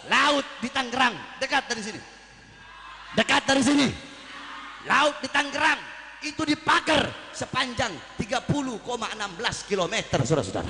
Laut di Tangerang, dekat dari sini. Dekat dari sini. Laut di Tangerang itu dipagar sepanjang 30,16 km, saudara-saudara.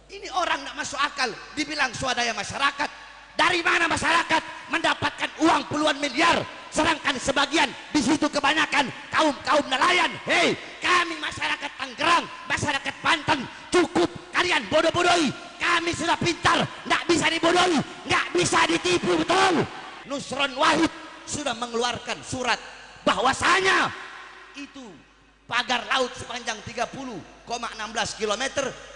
Ini orang tidak masuk akal, dibilang swadaya masyarakat. Dari mana masyarakat mendapatkan uang puluhan miliar, sedangkan sebagian di situ kebanyakan kaum nelayan. Hei, kami masyarakat Tangerang, masyarakat Banten, cukup kalian bodoh-bodohi. Kami sudah pintar, nggak bisa dibodohi, nggak bisa ditipu, betul. Nusron Wahid sudah mengeluarkan surat bahwasanya itu pagar laut sepanjang 30,16 km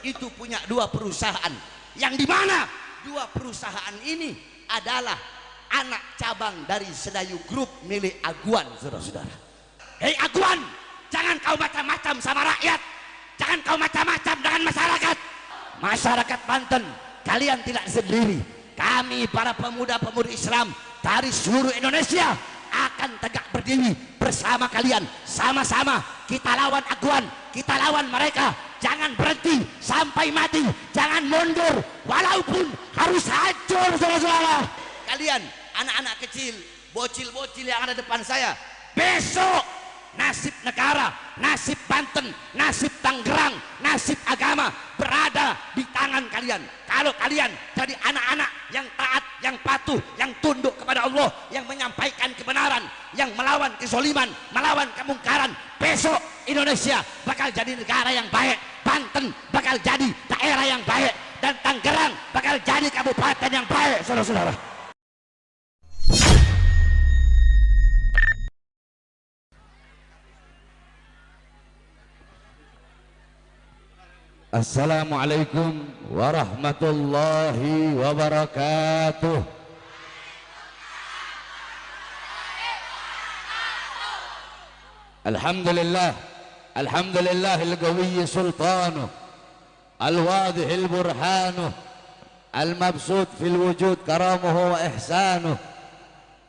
itu punya dua perusahaan, yang dimana dua perusahaan ini adalah anak cabang dari Sedayu Group milik Aguan, saudara-saudara. Hei Aguan, jangan kau macam-macam sama rakyat, jangan kau macam-macam dengan masyarakat. Masyarakat Banten, kalian tidak sendiri. Kami para pemuda-pemudi Islam dari seluruh Indonesia akan tegak berdiri bersama kalian. Sama-sama kita lawan Aguan, kita lawan mereka. Jangan berhenti sampai mati, jangan mundur walaupun harus hancur, saudara-saudara. Kalian anak-anak kecil, bocil-bocil yang ada depan saya, besok nasib negara, nasib Banten, nasib Tangerang, nasib agama berada di tangan kalian. Kalau kalian jadi anak-anak yang taat, yang patuh, yang tunduk kepada Allah, yang menyampaikan kebenaran, yang melawan kezaliman, melawan kemungkaran, besok Indonesia bakal jadi negara yang baik, Banten bakal jadi daerah yang baik, dan Tangerang bakal jadi kabupaten yang baik, saudara-saudara. Assalamualaikum warahmatullahi wabarakatuh. Alhamdulillah, alhamdulillahil qawiyyi sultanuh, al-wadihil burhanuh, al-mabsut fil wujud karamuhu wa ihsanuh.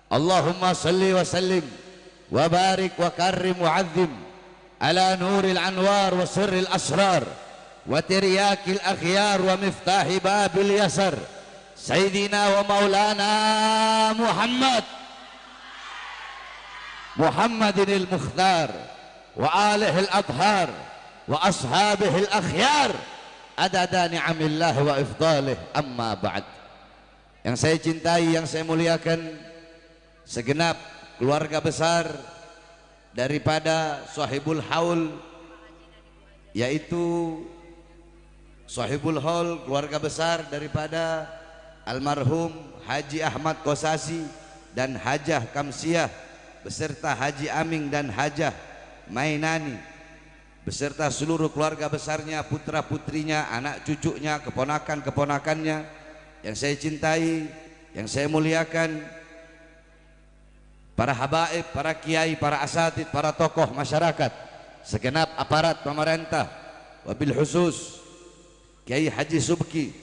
Allahumma salli wa sallim wa barik wa karrim wa azzim ala nuril anwar wa sirril asrar wa tiryakil akhyar wa miftahi babil yasar Sayyidina wa maulana Muhammadinil Mukhtar wa alihil adhar wa ashabihil akhyar adada ni'amillah wa ifdalih, amma ba'd. Yang saya cintai, yang saya muliakan, segenap keluarga besar daripada Sahibul Haul, yaitu Sahibul Haul, keluarga besar daripada almarhum Haji Ahmad Kosasi dan Hajah Kamsiah, beserta Haji Aming dan Hajah Mainani, beserta seluruh keluarga besarnya, putra putrinya, anak cucunya, keponakan keponakannya, yang saya cintai, yang saya muliakan, para habaib, para kiai, para asatid, para tokoh masyarakat, segenap aparat pemerintah, wabil khusus Kiai Haji Subki,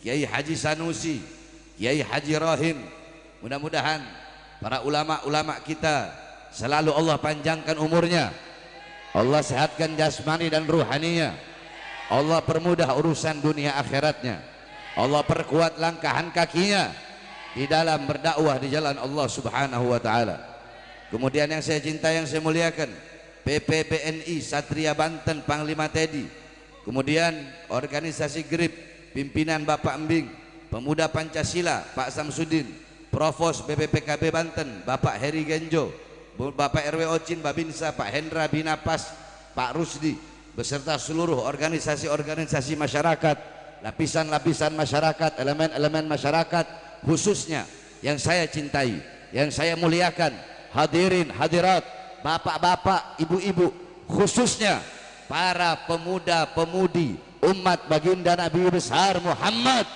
Kiai Haji Sanusi, Kiai Haji Rahim. Mudah-mudahan para ulama-ulama kita selalu Allah panjangkan umurnya, Allah sehatkan jasmani dan ruhaninya, Allah permudah urusan dunia akhiratnya, Allah perkuat langkahan kakinya di dalam berdakwah di jalan Allah Subhanahu wa taala. Kemudian yang saya cintai, yang saya muliakan, PPPNI Satria Banten Panglima Teddy, kemudian organisasi GRIP pimpinan Bapak Embing, Pemuda Pancasila Pak Samsudin, Provos BPPKB Banten Bapak Heri Genjo, Bapak RW Ocin Babinsa Pak Hendra Binapas, Pak Rusdi, beserta seluruh organisasi-organisasi masyarakat, lapisan-lapisan masyarakat, elemen-elemen masyarakat, khususnya yang saya cintai, yang saya muliakan, hadirin hadirat, bapak-bapak, ibu-ibu, khususnya para pemuda-pemudi umat baginda Nabi besar Muhammad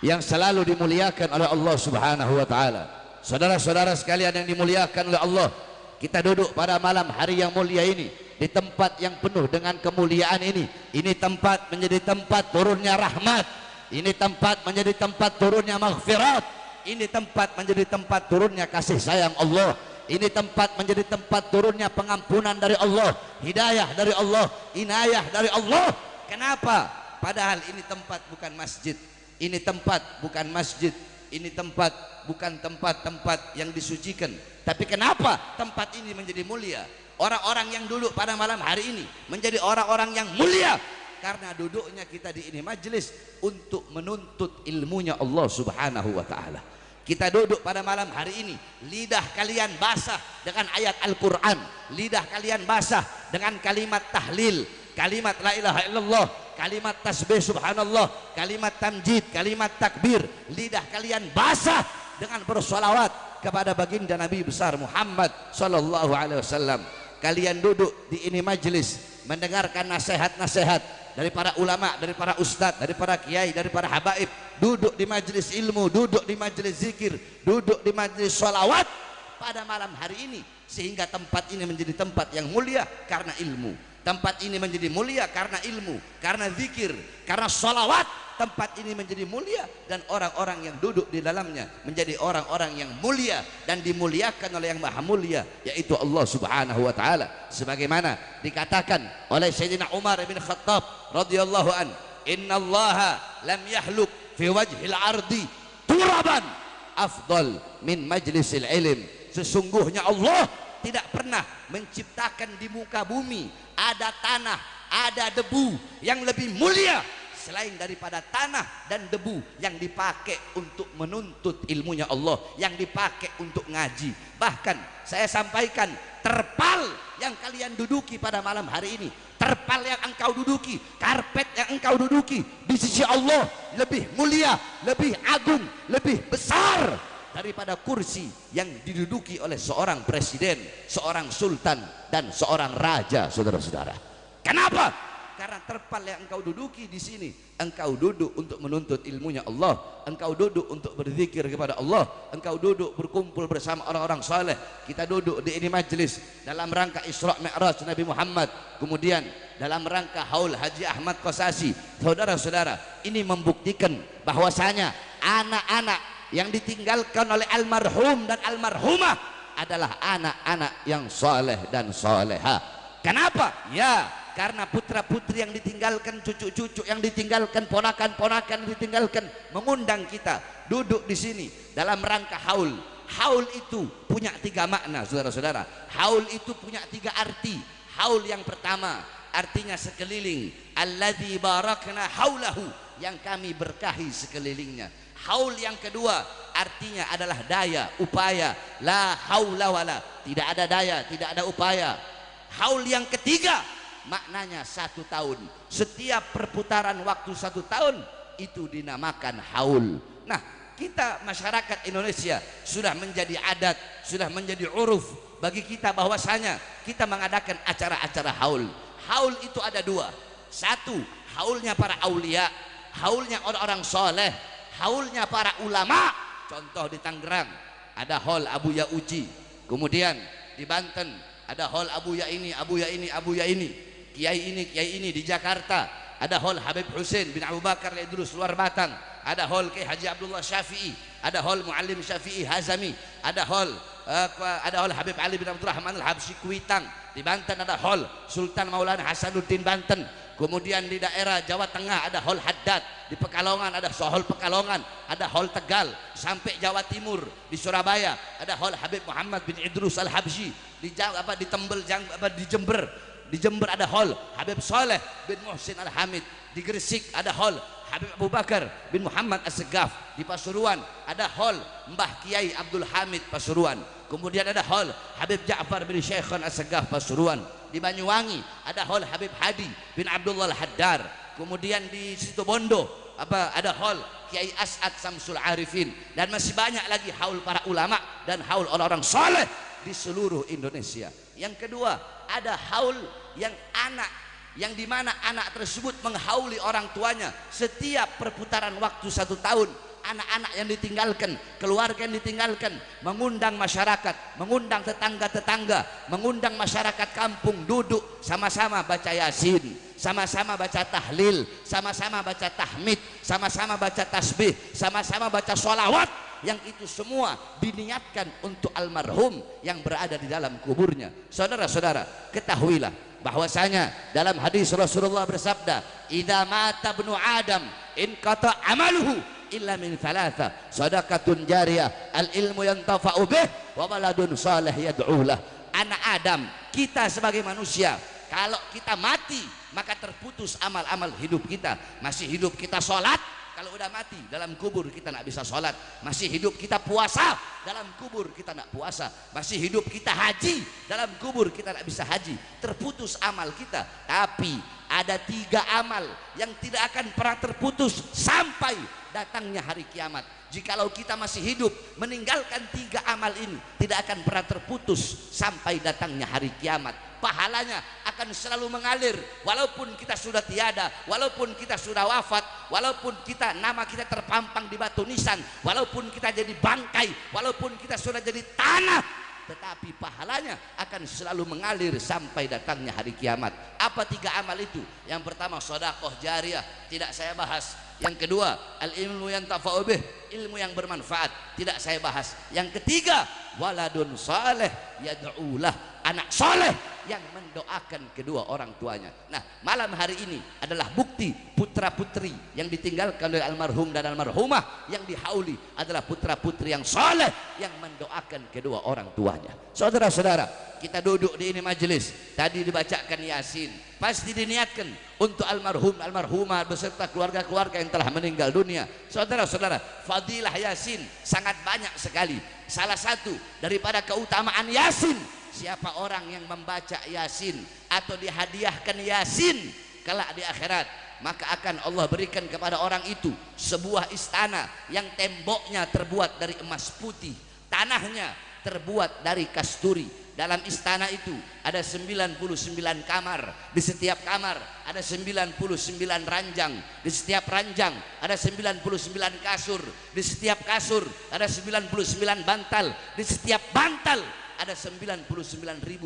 yang selalu dimuliakan oleh Allah Subhanahu wa taala. Saudara-saudara sekalian yang dimuliakan oleh Allah, kita duduk pada malam hari yang mulia ini di tempat yang penuh dengan kemuliaan ini. Ini tempat menjadi tempat turunnya rahmat, ini tempat menjadi tempat turunnya maghfirat, ini tempat menjadi tempat turunnya kasih sayang Allah, ini tempat menjadi tempat turunnya pengampunan dari Allah, hidayah dari Allah, inayah dari Allah. Kenapa? Padahal ini tempat bukan masjid, Ini tempat bukan masjid, ini tempat bukan tempat-tempat yang disucikan. Tapi kenapa tempat ini menjadi mulia? Orang-orang yang duduk pada malam hari ini menjadi orang-orang yang mulia karena duduknya kita di ini majelis untuk menuntut ilmunya Allah Subhanahu wa taala. Kita duduk pada malam hari ini, lidah kalian basah dengan ayat Al-Quran, lidah kalian basah dengan kalimat tahlil, kalimat la ilaha illallah, kalimat tasbih subhanallah, kalimat tamjid, kalimat takbir. Lidah kalian basah dengan bersolawat kepada baginda Nabi besar Muhammad sallallahu alaihi wasallam. Kalian duduk di ini majelis mendengarkan nasihat-nasihat dari para ulama, dari para ustadz, dari para kiai, dari para habaib, duduk di majelis ilmu, duduk di majelis zikir, duduk di majelis sholawat pada malam hari ini, sehingga tempat ini menjadi tempat yang mulia karena ilmu. Tempat ini menjadi mulia karena ilmu, karena zikir, karena sholawat. Tempat ini menjadi mulia dan orang-orang yang duduk di dalamnya menjadi orang-orang yang mulia dan dimuliakan oleh yang maha mulia, yaitu Allah Subhanahu wa taala, sebagaimana dikatakan oleh Sayyidina Umar bin Khattab radhiyallahu an, innallaha lam yahluk fi wajhil ardi turaban afdal min majlisil ilm. Sesungguhnya Allah tidak pernah menciptakan di muka bumi ada tanah, ada debu yang lebih mulia selain daripada tanah dan debu yang dipakai untuk menuntut ilmunya Allah, yang dipakai untuk ngaji. Bahkan saya sampaikan, terpal yang kalian duduki pada malam hari ini, terpal yang engkau duduki, karpet yang engkau duduki di sisi Allah lebih mulia, lebih agung, lebih besar daripada kursi yang diduduki oleh seorang presiden, seorang sultan, dan seorang raja, saudara-saudara. Kenapa? Karena terpal yang engkau duduki di sini, engkau duduk untuk menuntut ilmunya Allah, engkau duduk untuk berzikir kepada Allah, engkau duduk berkumpul bersama orang-orang saleh. Kita duduk di ini majelis dalam rangka Isra Mi'raj Nabi Muhammad, kemudian dalam rangka haul Haji Ahmad Qasasi. Saudara-saudara, ini membuktikan bahwasanya anak-anak yang ditinggalkan oleh almarhum dan almarhumah adalah anak-anak yang saleh dan saleha. Kenapa? Ya, karena putra-putri yang ditinggalkan, cucu-cucu yang ditinggalkan, ponakan-ponakan yang ditinggalkan mengundang kita duduk di sini dalam rangka haul. Haul itu punya 3 makna, saudara-saudara. Haul itu punya 3 arti. Haul yang pertama artinya sekeliling, alladzi barakna haulahu, yang kami berkahi sekelilingnya. Haul yang kedua artinya adalah daya, upaya, la haula wala, tidak ada daya, tidak ada upaya. Haul yang ketiga maknanya 1 tahun. Setiap perputaran waktu 1 tahun itu dinamakan haul. Nah, kita masyarakat Indonesia sudah menjadi adat, sudah menjadi uruf bagi kita bahwasanya kita mengadakan acara-acara haul. Haul itu ada 2. 1, haulnya para aulia, haulnya orang-orang soleh, haulnya para ulama. Contoh di Tangerang ada haul Abuya Uji, kemudian di Banten ada haul Abuya ini, Abuya ini, Abuya ini. Kiai ini di Jakarta ada haul Habib Hussein bin Abu Bakar Idrus luar Batang, ada haul Kiai Haji Abdullah Syafi'i, ada haul Muallim Syafi'i Hazami, ada haul Habib Ali bin Abdul Rahman Al-Habsyi Kuitang. Di Banten ada haul Sultan Maulana Hasanuddin Banten. Kemudian di daerah Jawa Tengah ada haul Haddad, di Pekalongan ada haul Pekalongan, ada haul Tegal, sampai Jawa Timur di Surabaya ada haul Habib Muhammad bin Idrus Al-Habsyi, di Tembel, di Jember. Di Jember ada haul Habib Saleh bin Muhsin Al-Hamid. Di Gresik ada haul Habib Abu Bakar bin Muhammad As-Segaf. Di Pasuruan ada haul Mbah Kiai Abdul Hamid Pasuruan. Kemudian ada haul Habib Ja'far bin Syekhon As-Segaf Pasuruan. Di Banyuwangi ada haul Habib Hadi bin Abdullah Al-Haddar. Kemudian di Situbondo ada haul Kiai As'ad Samsul Arifin, dan masih banyak lagi haul para ulama dan haul orang-orang saleh di seluruh Indonesia. Yang kedua, ada haul yang yang dimana anak tersebut menghauli orang tuanya setiap perputaran waktu 1 tahun. Anak-anak yang ditinggalkan, keluarga yang ditinggalkan, mengundang masyarakat, mengundang tetangga-tetangga, mengundang masyarakat kampung duduk sama-sama baca yasin, sama-sama baca tahlil, sama-sama baca tahmid, sama-sama baca tasbih, sama-sama baca sholawat, yang itu semua diniatkan untuk almarhum yang berada di dalam kuburnya. Saudara-saudara, ketahuilah bahwasanya dalam hadis Rasulullah bersabda, "Idza mata ibnu Adam in kata amaluhu illa min thalatha sadaqatun jariyah al ilmu yantafa'u bih wa waladun salih yad'u lah. Anak Adam, kita sebagai manusia, kalau kita mati maka terputus amal-amal hidup kita. Masih hidup kita sholat, kalau udah mati dalam kubur kita nggak bisa sholat. Masih hidup kita puasa, dalam kubur kita nggak puasa. Masih hidup kita haji, dalam kubur kita nggak bisa haji. Terputus amal kita. Tapi ada 3 amal yang tidak akan pernah terputus sampai datangnya hari kiamat. Jikalau kita masih hidup meninggalkan 3 amal ini, tidak akan pernah terputus sampai datangnya hari kiamat. Pahalanya akan selalu mengalir walaupun kita sudah tiada, walaupun kita sudah wafat, walaupun nama kita terpampang di batu nisan, walaupun kita jadi bangkai, walaupun kita sudah jadi tanah, tetapi pahalanya akan selalu mengalir sampai datangnya hari kiamat. Apa 3 amal itu? Yang pertama sedekah jariyah, tidak saya bahas. Yang kedua al ilmu yantafa'u bih, ilmu yang bermanfaat, tidak saya bahas. Yang ketiga waladun saleh yad'u lah, anak soleh yang mendoakan kedua orang tuanya. Nah, malam hari ini adalah bukti putra putri yang ditinggalkan oleh almarhum dan almarhumah, yang dihauli adalah putra putri yang soleh yang mendoakan kedua orang tuanya. Saudara-saudara, kita duduk di ini majelis, tadi dibacakan Yasin, pasti diniatkan untuk almarhum almarhumah beserta keluarga-keluarga yang telah meninggal dunia. Saudara-saudara, fadilah Yasin sangat banyak sekali. Salah satu daripada keutamaan Yasin, siapa orang yang membaca Yasin atau dihadiahkan Yasin kelak di akhirat, maka akan Allah berikan kepada orang itu sebuah istana yang temboknya terbuat dari emas putih, tanahnya terbuat dari kasturi. Dalam istana itu ada 99 kamar, di setiap kamar ada 99 ranjang, di setiap ranjang ada 99 kasur, di setiap kasur ada 99 bantal, di setiap bantal ada 99.000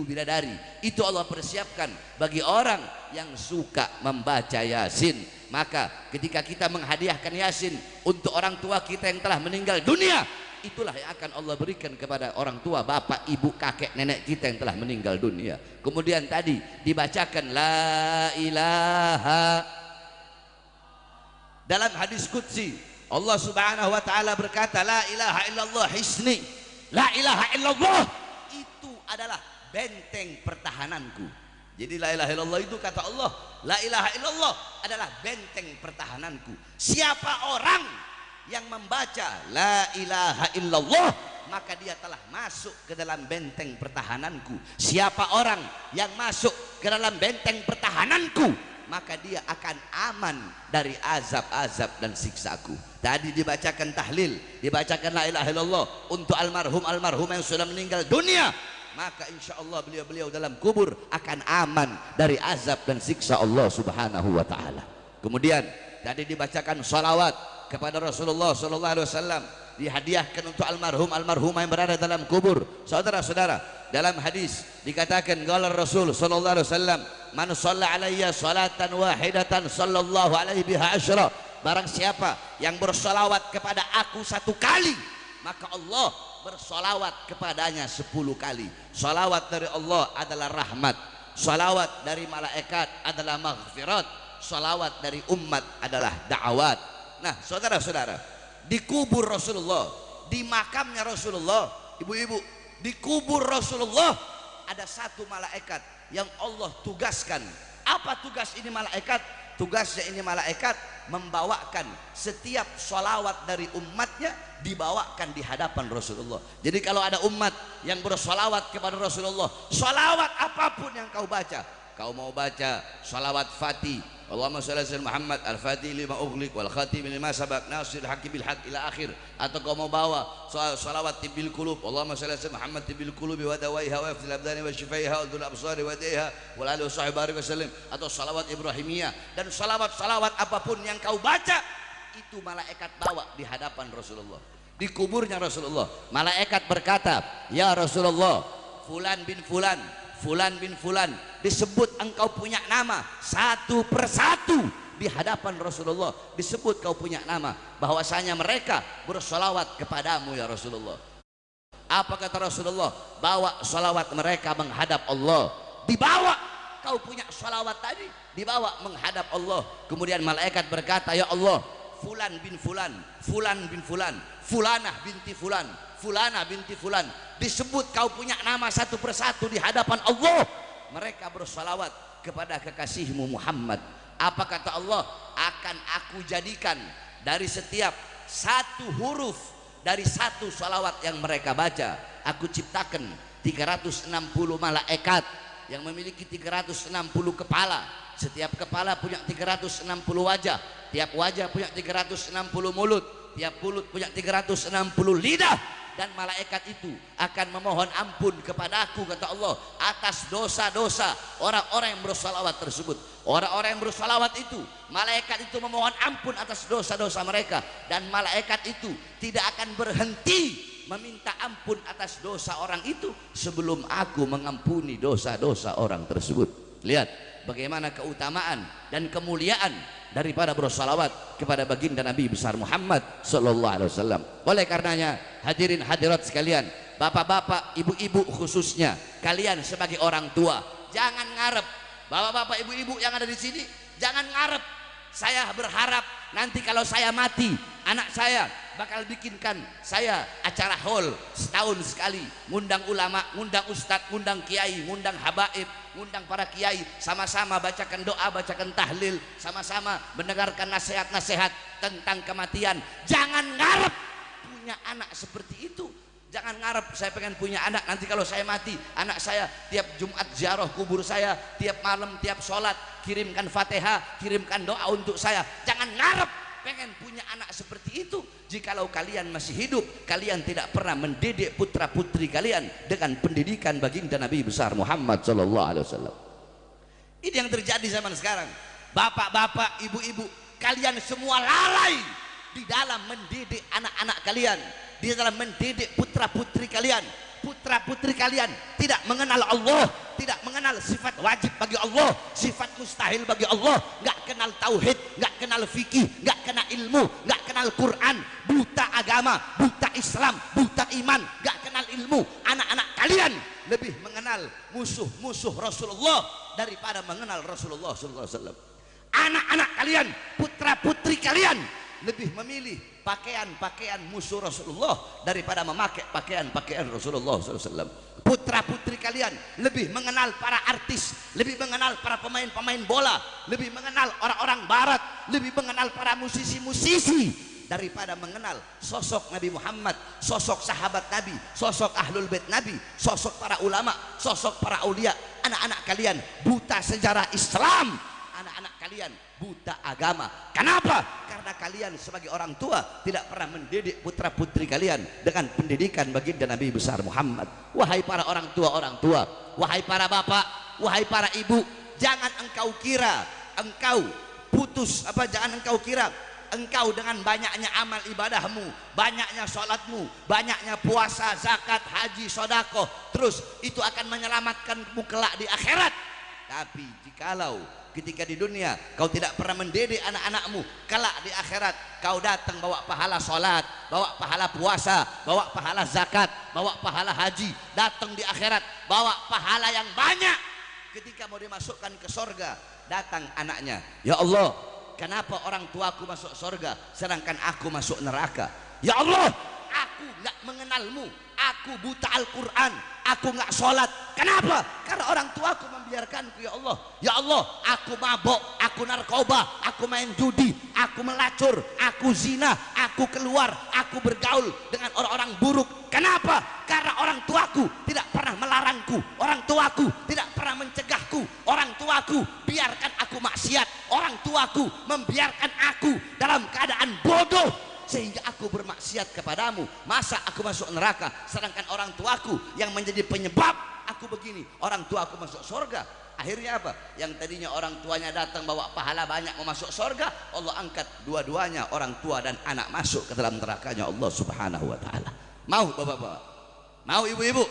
bidadari. Itu Allah persiapkan bagi orang yang suka membaca Yasin. Maka ketika kita menghadiahkan Yasin untuk orang tua kita yang telah meninggal dunia, itulah yang akan Allah berikan kepada orang tua, bapak, ibu, kakek, nenek kita yang telah meninggal dunia. Kemudian tadi dibacakan la ilaha. Dalam hadis qudsi Allah subhanahu wa ta'ala berkata, la ilaha illallah hisni, la ilaha illallah itu adalah benteng pertahananku. Jadi la ilaha illallah itu kata Allah, la ilaha illallah adalah benteng pertahananku. Siapa orang yang membaca la ilaha illallah, maka dia telah masuk ke dalam benteng pertahananku. Siapa orang yang masuk ke dalam benteng pertahananku, maka dia akan aman dari azab-azab dan siksaku. Tadi dibacakan tahlil, dibacakan la ilaha illallah untuk almarhum yang sudah meninggal dunia, maka insya Allah beliau-beliau dalam kubur akan aman dari azab dan siksa Allah subhanahu wa ta'ala. Kemudian tadi dibacakan salawat kepada Rasulullah sallallahu alaihi wasallam, dihadiahkan untuk almarhumah yang berada dalam kubur. Saudara-saudara, dalam hadis dikatakan qala Rasul sallallahu alaihi wasallam, man shalla alayya salatan wahidatan sallallahu alaihi biha asyra, barang siapa yang bersolawat kepada aku 1 kali, maka Allah bersolawat kepadanya 10 kali. Salawat dari Allah adalah rahmat, salawat dari malaikat adalah maghfirat, salawat dari umat adalah da'awat. Nah, saudara-saudara, di kubur Rasulullah, di makamnya Rasulullah, ibu-ibu, di kubur Rasulullah ada 1 malaikat yang Allah tugaskan. Apa tugas ini malaikat? Tugasnya ini malaikat membawakan setiap sholawat dari umatnya, dibawakan di hadapan Rasulullah. Jadi kalau ada umat yang bersolawat kepada Rasulullah, sholawat apapun yang kau baca, kau mau baca sholawat Fatih, Allahumma shalli ala Muhammad al-Fatih lima ughliq wal khatim lima sabaq nasir haqqi bil haqq ila akhir, atau kau mau bawa shalawat tibil qulub, Allahumma shalli ala Muhammad tibil qulubi wa dawaiha wa ifdil abdani wa shifaiha wa dhul absari wa daiha wa alihi wa sahbihi barik wasallam, atau shalawat Ibrahimiyah dan shalawat apapun yang kau baca, itu malaikat bawa di hadapan Rasulullah. Di kuburnya Rasulullah, malaikat berkata, ya Rasulullah, fulan bin fulan, fulan bin fulan, disebut engkau punya nama satu persatu di hadapan Rasulullah, disebut kau punya nama, bahwasanya mereka bersolawat kepadamu ya Rasulullah. Apa kata Rasulullah? Bawa solawat mereka menghadap Allah. Dibawa, kau punya solawat tadi dibawa menghadap Allah. Kemudian malaikat berkata, ya Allah, fulan bin fulan, fulan bin fulan, fulanah binti fulan, fulana binti fulan, disebut kau punya nama satu persatu di hadapan Allah. Mereka bersalawat kepada kekasihmu Muhammad. Apa kata Allah? Akan aku jadikan dari setiap satu huruf dari satu salawat yang mereka baca, aku ciptakan 360 malaikat yang memiliki 360 kepala. Setiap kepala punya 360 wajah, tiap wajah punya 360 mulut, tiap mulut punya 360 lidah. Dan malaikat itu akan memohon ampun kepadaku, kata Allah, atas dosa-dosa orang-orang yang bersalawat tersebut. Orang-orang yang bersalawat itu, malaikat itu memohon ampun atas dosa-dosa mereka, dan malaikat itu tidak akan berhenti meminta ampun atas dosa orang itu sebelum aku mengampuni dosa-dosa orang tersebut. Lihat bagaimana keutamaan dan kemuliaan daripada bersalawat kepada baginda Nabi besar Muhammad sallallahu alaihi wasallam. Oleh karenanya, hadirin hadirat sekalian, bapak-bapak, ibu-ibu khususnya, kalian sebagai orang tua, jangan ngarep. Bapak-bapak, ibu-ibu yang ada di sini, jangan ngarep. Saya berharap nanti kalau saya mati, anak saya bakal bikinkan saya acara hall setahun sekali, ngundang ulama, ngundang ustadz, ngundang kiai, ngundang habaib, ngundang para kiai, sama-sama bacakan doa, bacakan tahlil, sama-sama mendengarkan nasihat-nasihat tentang kematian. Jangan ngarep punya anak seperti itu. Jangan ngarep saya pengen punya anak, nanti kalau saya mati, anak saya tiap Jumat ziarah kubur saya, tiap malam, tiap sholat kirimkan Fatihah, kirimkan doa untuk saya. Jangan ngarep pengen punya anak seperti itu. Jikalau kalian masih hidup, kalian tidak pernah mendidik putra putri kalian dengan pendidikan baginda Nabi besar Muhammad sallallahu alaihi wasallam. Ini yang terjadi zaman sekarang. Bapak-bapak, ibu-ibu, kalian semua lalai di dalam mendidik anak-anak kalian, di dalam mendidik putra putri kalian. Putra putri kalian tidak mengenal Allah, tidak mengenal sifat wajib bagi Allah, sifat mustahil bagi Allah, nggak kenal tauhid, nggak kenal fikih, nggak kenal ilmu, nggak kenal Quran, buta agama, buta Islam, buta iman, nggak kenal ilmu. Anak-anak kalian lebih mengenal musuh-musuh Rasulullah daripada mengenal Rasulullah SAW. Anak-anak kalian, putra putri kalian lebih memilih pakaian-pakaian musuh Rasulullah daripada memakai pakaian-pakaian Rasulullah SAW. Putra putri kalian lebih mengenal para artis, lebih mengenal para pemain-pemain bola, lebih mengenal orang-orang barat, lebih mengenal para musisi-musisi daripada mengenal sosok Nabi Muhammad, sosok sahabat Nabi, sosok ahlul bait Nabi, sosok para ulama, sosok para aulia. Anak-anak kalian buta sejarah Islam, anak-anak kalian buta agama. Kenapa? Karena kalian sebagai orang tua tidak pernah mendidik putra putri kalian dengan pendidikan baginda Nabi besar Muhammad. Wahai para orang tua, wahai para bapak, wahai para ibu, jangan engkau kira engkau putus apa, jangan engkau kira engkau dengan banyaknya amal ibadahmu, banyaknya sholatmu, banyaknya puasa, zakat, haji, sodakoh, terus itu akan menyelamatkanmu kelak di akhirat. Tapi jikalau ketika di dunia kau tidak pernah mendidik anak-anakmu, kelak di akhirat kau datang bawa pahala sholat, bawa pahala puasa, bawa pahala zakat, bawa pahala haji, datang di akhirat bawa pahala yang banyak. Ketika mau dimasukkan ke sorga, datang anaknya, ya Allah, kenapa orang tuaku masuk sorga sedangkan aku masuk neraka? Ya Allah, aku nggak mengenalmu, aku buta Al-Quran, aku nggak sholat. Kenapa? Karena orang tuaku membiarkanku. Ya Allah, ya Allah, aku mabok, aku narkoba, aku main judi, aku melacur, aku zina, aku keluar, aku bergaul dengan orang-orang buruk. Kenapa? Karena orang tuaku tidak pernah melarangku, orang tuaku tidak pernah mencegahku, orang tuaku biarkan aku maksiat, orang tuaku membiarkan aku dalam keadaan bodoh sehingga aku bermaksiat kepadamu. Masa aku masuk neraka sedangkan orang tuaku yang menjadi penyebab aku begini, orang tuaku masuk surga. Akhirnya apa? Yang tadinya orang tuanya datang bawa pahala banyak mau masuk surga, Allah angkat dua-duanya, orang tua dan anak, masuk ke dalam nerakanya Allah Subhanahu wa taala. Mau bapak-bapak? Mau ibu-ibu?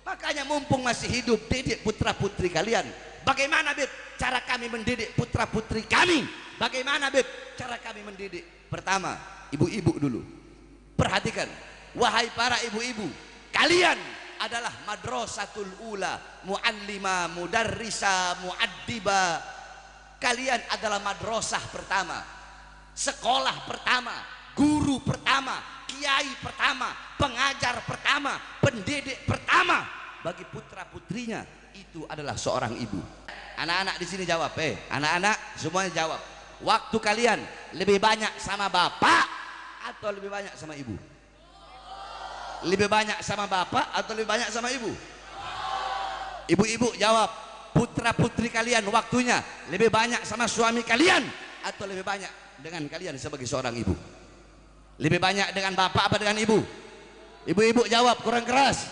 Makanya mumpung masih hidup, didik putra putri kalian. Bagaimana Beb cara kami mendidik putra putri kami? Bagaimana Beb cara kami mendidik? Pertama, ibu-ibu dulu. Perhatikan, wahai para ibu-ibu, kalian adalah madrasatul ula, muallima, mudarrisa, muaddiba. Kalian adalah madrasah pertama. sekolah pertama, guru pertama, kiai pertama, pengajar pertama, pendidik pertama bagi putra putrinya itu adalah seorang ibu. Anak-anak di sini jawab, anak-anak semuanya jawab. Waktu kalian lebih banyak sama bapak atau lebih banyak sama ibu? Lebih banyak sama bapak atau lebih banyak sama ibu? Ibu-ibu jawab, putra putri kalian waktunya lebih banyak sama suami kalian atau lebih banyak dengan kalian sebagai seorang ibu? Lebih banyak dengan bapak apa dengan ibu? Ibu-ibu jawab kurang keras.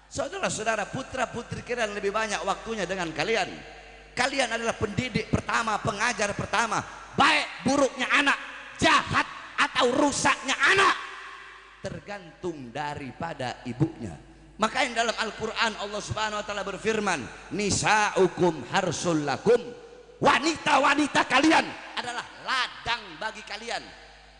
Saudara-saudara, putra putri kalian lebih banyak waktunya dengan kalian. Kalian adalah pendidik pertama, pengajar pertama. Baik buruknya anak, jahat atau rusaknya anak tergantung daripada ibunya. Makanya dalam Al-Quran Allah Subhanahu wa Ta'ala berfirman, nisa'ukum harsul lakum, wanita-wanita kalian adalah ladang bagi kalian.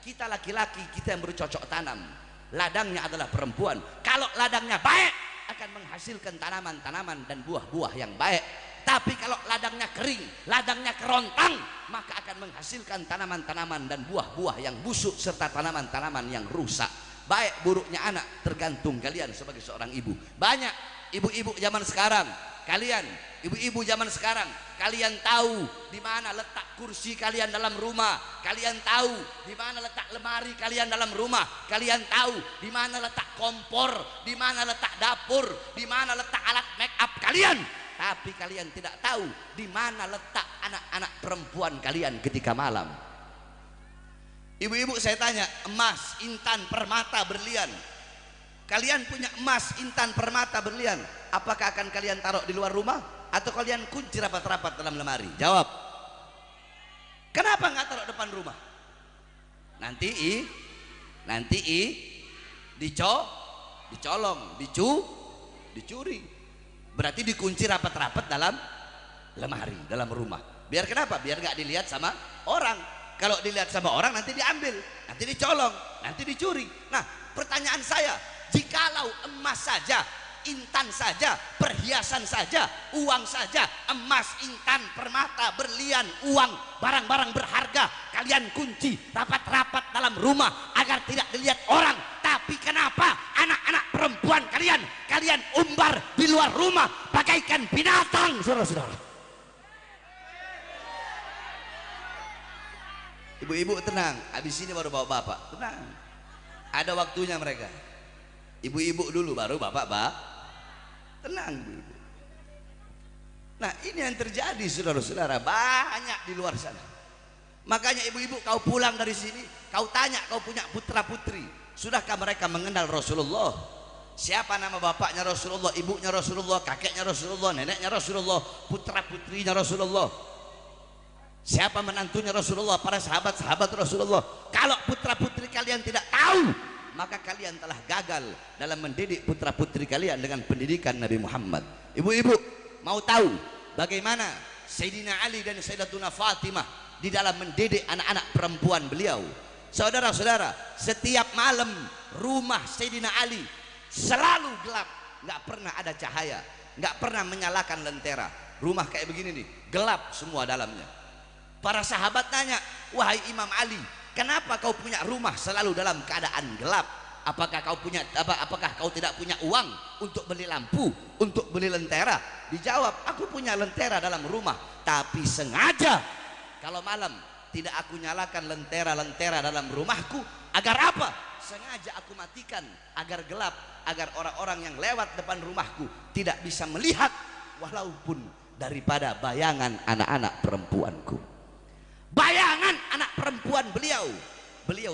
Kita laki-laki, kita yang bercocok tanam, ladangnya adalah perempuan. Kalau ladangnya baik akan menghasilkan tanaman-tanaman dan buah-buah yang baik. Tapi kalau ladangnya kering, ladangnya kerontang, maka akan menghasilkan tanaman-tanaman dan buah-buah yang busuk serta tanaman-tanaman yang rusak. Baik buruknya anak tergantung kalian sebagai seorang ibu. Banyak ibu-ibu zaman sekarang, kalian ibu-ibu zaman sekarang, kalian tahu di mana letak kursi kalian dalam rumah, kalian tahu di mana letak lemari kalian dalam rumah, kalian tahu di mana letak kompor, di mana letak dapur, di mana letak alat make up kalian. Tapi kalian tidak tahu di mana letak anak-anak perempuan kalian ketika malam. Ibu-ibu saya tanya, emas, intan, permata, berlian. Kalian punya emas, intan, permata, berlian. Apakah akan kalian taruh di luar rumah? Atau kalian kunci rapat-rapat dalam lemari? Jawab. Kenapa nggak taruh depan rumah? Nanti dicolong, dicuri. Berarti dikunci rapat-rapat dalam lemari, dalam rumah. Biar kenapa? Biar nggak dilihat sama orang. Kalau dilihat sama orang nanti diambil, nanti dicolong, nanti dicuri. Nah, pertanyaan saya, jikalau emas saja, intan saja, perhiasan saja, uang saja, emas, intan, permata, berlian, uang, barang-barang berharga, kalian kunci rapat-rapat dalam rumah agar tidak dilihat orang. Tapi kenapa anak-anak perempuan kalian umbar di luar rumah bagaikan binatang, saudara-saudara? Ibu-ibu tenang, habis ini baru bawa bapak, tenang. Ada waktunya mereka. Ibu-ibu dulu baru bapak, tenang ibu-ibu. Nah, ini yang terjadi saudara-saudara, banyak di luar sana. Makanya ibu-ibu, kau pulang dari sini, kau tanya, kau punya putra putri, sudahkah mereka mengenal Rasulullah? Siapa nama bapaknya Rasulullah, ibunya Rasulullah, kakeknya Rasulullah, neneknya Rasulullah, putra putrinya Rasulullah? Siapa menantunya Rasulullah, para sahabat-sahabat Rasulullah? Kalau putra putri kalian tidak tahu, maka kalian telah gagal dalam mendidik putra putri kalian dengan pendidikan Nabi Muhammad. Ibu-ibu mau tahu bagaimana Sayyidina Ali dan Sayyidatuna Fatimah di dalam mendidik anak-anak perempuan beliau? Saudara-saudara, setiap malam rumah Sayyidina Ali selalu gelap, nggak pernah ada cahaya, nggak pernah menyalakan lentera. Rumah kayak begini nih, gelap semua dalamnya. Para sahabat tanya, wahai Imam Ali, kenapa kau punya rumah selalu dalam keadaan gelap? Apakah kau tidak punya uang untuk beli lampu, untuk beli lentera? Dijawab, aku punya lentera dalam rumah, tapi sengaja kalau malam tidak aku nyalakan lentera dalam rumahku. Agar apa? Sengaja aku matikan agar gelap, agar orang-orang yang lewat depan rumahku tidak bisa melihat walaupun daripada bayangan anak-anak perempuanku. Bayangan anak perempuan beliau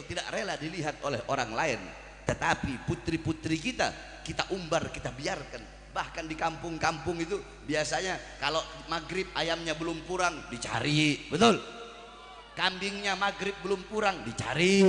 tidak rela dilihat oleh orang lain. Tetapi putri-putri kita umbar, kita biarkan. Bahkan di kampung-kampung itu biasanya kalau maghrib ayamnya belum kurang dicari, betul? Kambingnya maghrib belum kurang dicari.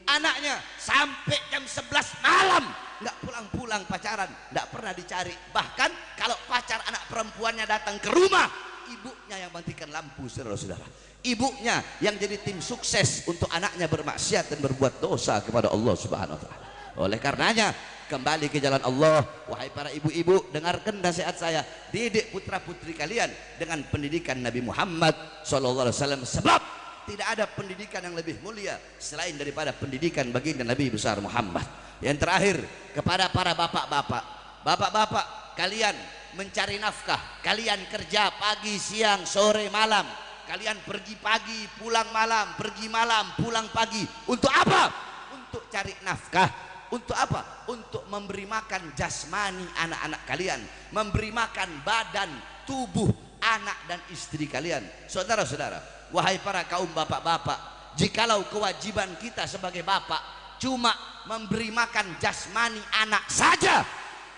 Anaknya sampai jam 11 malam nggak pulang-pulang pacaran, nggak pernah dicari. Bahkan kalau pacar anak perempuannya datang ke rumah, ibunya yang matikan lampu, saudara-saudara. Ibunya yang jadi tim sukses untuk anaknya bermaksiat dan berbuat dosa kepada Allah Subhanahu wa Ta'ala. Oleh karenanya, kembali ke jalan Allah, wahai para ibu-ibu, dengarkan nasihat saya, didik putra putri kalian dengan pendidikan Nabi Muhammad SAW. Sebab tidak ada pendidikan yang lebih mulia selain daripada pendidikan baginda Nabi besar Muhammad. Yang terakhir, kepada para bapak-bapak, bapak-bapak kalian mencari nafkah, kalian kerja pagi, siang, sore, malam, kalian pergi pagi, pulang malam, pergi malam, pulang pagi. Untuk apa? Untuk cari nafkah. Untuk apa? Untuk memberi makan jasmani anak-anak kalian, memberi makan badan, tubuh anak dan istri kalian. Saudara-saudara, wahai para kaum bapak-bapak, jikalau kewajiban kita sebagai bapak cuma memberi makan jasmani anak saja,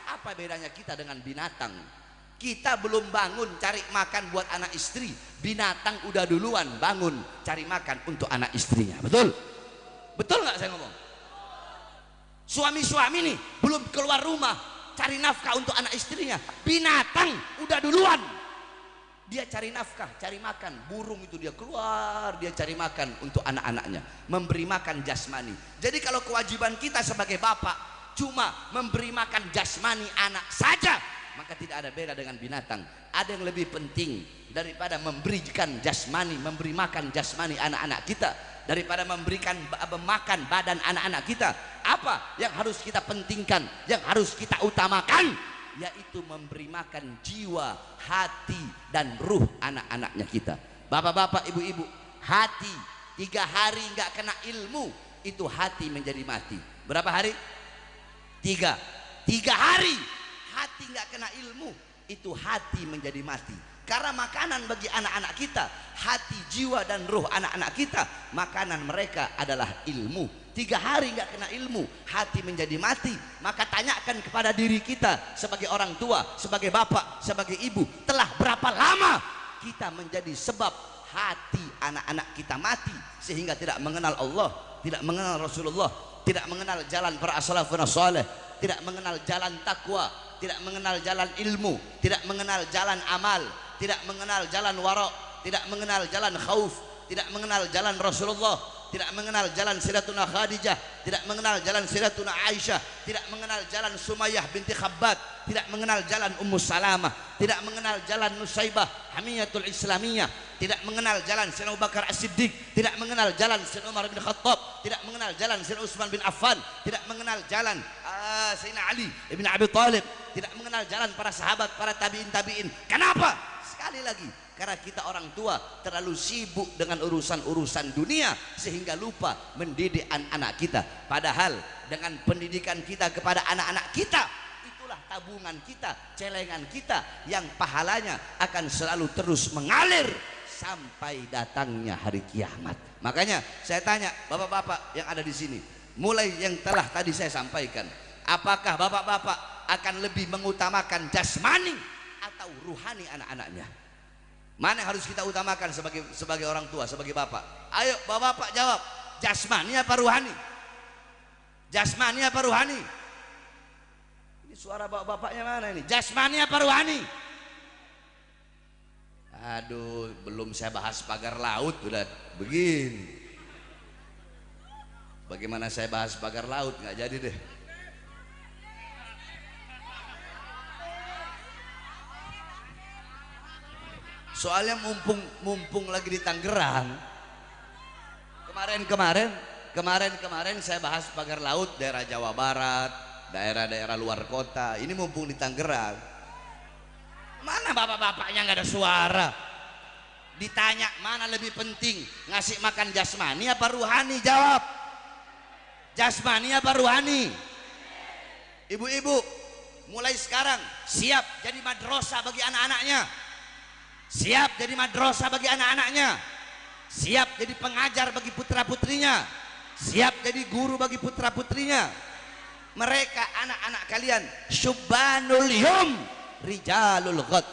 apa bedanya kita dengan binatang? Kita belum bangun cari makan buat anak istri, binatang udah duluan bangun cari makan untuk anak istrinya. Betul? Betul nggak saya ngomong? Suami-suami nih belum keluar rumah cari nafkah untuk anak istrinya, binatang udah duluan dia cari nafkah, cari makan. Burung itu dia keluar, dia cari makan untuk anak-anaknya, memberi makan jasmani. Jadi kalau kewajiban kita sebagai bapak cuma memberi makan jasmani anak saja, maka tidak ada beda dengan binatang. Ada yang lebih penting daripada memberikan jasmani, memberi makan jasmani anak-anak kita, daripada memberikan makan badan anak-anak kita. Apa yang harus kita pentingkan, yang harus kita utamakan? Yaitu memberi makan jiwa, hati dan ruh anak-anaknya kita. Bapak-bapak, ibu-ibu, hati 3 hari nggak kena ilmu, itu hati menjadi mati. Berapa hari? 3 hari hati nggak kena ilmu, itu hati menjadi mati. Karena makanan bagi anak-anak kita, hati, jiwa dan ruh anak-anak kita, makanan mereka adalah ilmu. 3 hari nggak kena ilmu, hati menjadi mati. Maka tanyakan kepada diri kita sebagai orang tua, sebagai bapak, sebagai ibu, telah berapa lama kita menjadi sebab hati anak-anak kita mati, sehingga tidak mengenal Allah, tidak mengenal Rasulullah, tidak mengenal jalan para as-salafun as-salih, tidak mengenal jalan takwa, tidak mengenal jalan ilmu, tidak mengenal jalan amal, tidak mengenal jalan wara', tidak mengenal jalan khauf, tidak mengenal jalan Rasulullah, tidak mengenal jalan Sayyidatuna Khadijah, tidak mengenal jalan Sayyidatuna Aisyah, tidak mengenal jalan Sumayyah binti Khabbab, tidak mengenal jalan Ummu Salamah, tidak mengenal jalan Nusaybah Hamiyatul Islamiyah, tidak mengenal jalan Sayyidina Abu Bakar As-Siddiq, tidak mengenal jalan Sayyidina Umar bin Khattab, tidak mengenal jalan Sayyidina Utsman bin Affan, tidak mengenal jalan Sayyidina Ali bin Abi Thalib, tidak mengenal jalan para sahabat, para tabi'in. Kenapa? Sekali lagi, karena kita orang tua terlalu sibuk dengan urusan-urusan dunia sehingga lupa mendidik anak-anak kita. Padahal dengan pendidikan kita kepada anak-anak kita, itulah tabungan kita, celengan kita yang pahalanya akan selalu terus mengalir sampai datangnya hari kiamat. Makanya saya tanya bapak-bapak yang ada di sini, mulai yang telah tadi saya sampaikan, apakah bapak-bapak akan lebih mengutamakan jasmani atau ruhani anak-anaknya? Mana yang harus kita utamakan sebagai orang tua, sebagai bapak? Ayo bapak-bapak jawab, jasmani apa ruhani? Jasmani apa ruhani? Ini suara bapak-bapaknya mana ini? Jasmani apa ruhani? Aduh, belum saya bahas pagar laut udah begini. Bagaimana saya bahas pagar laut, nggak jadi deh. Soalnya mumpung lagi di Tangerang, kemarin saya bahas pagar laut daerah Jawa Barat, daerah-daerah luar kota. Ini mumpung di Tangerang, mana bapak-bapaknya nggak ada suara? Ditanya mana lebih penting, ngasih makan jasmani apa ruhani? Jawab, jasmani apa ruhani? Ibu-ibu, mulai sekarang siap jadi madrasah bagi anak-anaknya, siap jadi madrasah bagi anak-anaknya, siap jadi pengajar bagi putra-putrinya, siap jadi guru bagi putra-putrinya. Mereka anak-anak kalian syubbanul yum rijalul ghad,